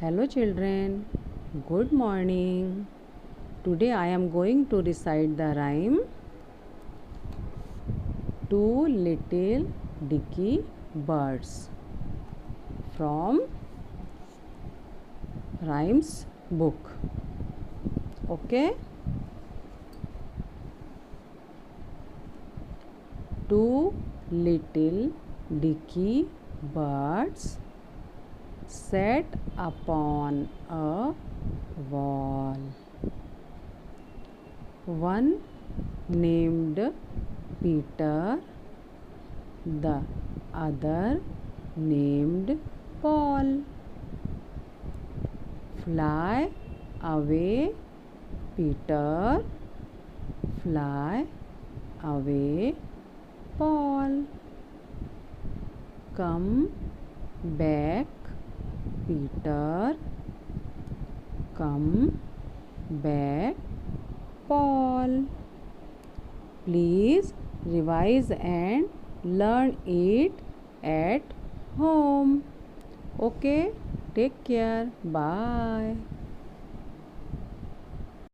Hello children, good morning. Today I am going to recite the rhyme Two Little Dicky Birds from Rhymes book. Okay? Two little dicky birds sat upon a wall. One named Peter, the other named Paul. Fly away, Peter, fly away, Paul. Come back, Peter, come back, Paul. Please revise and learn it at home. Okay, take care. Bye.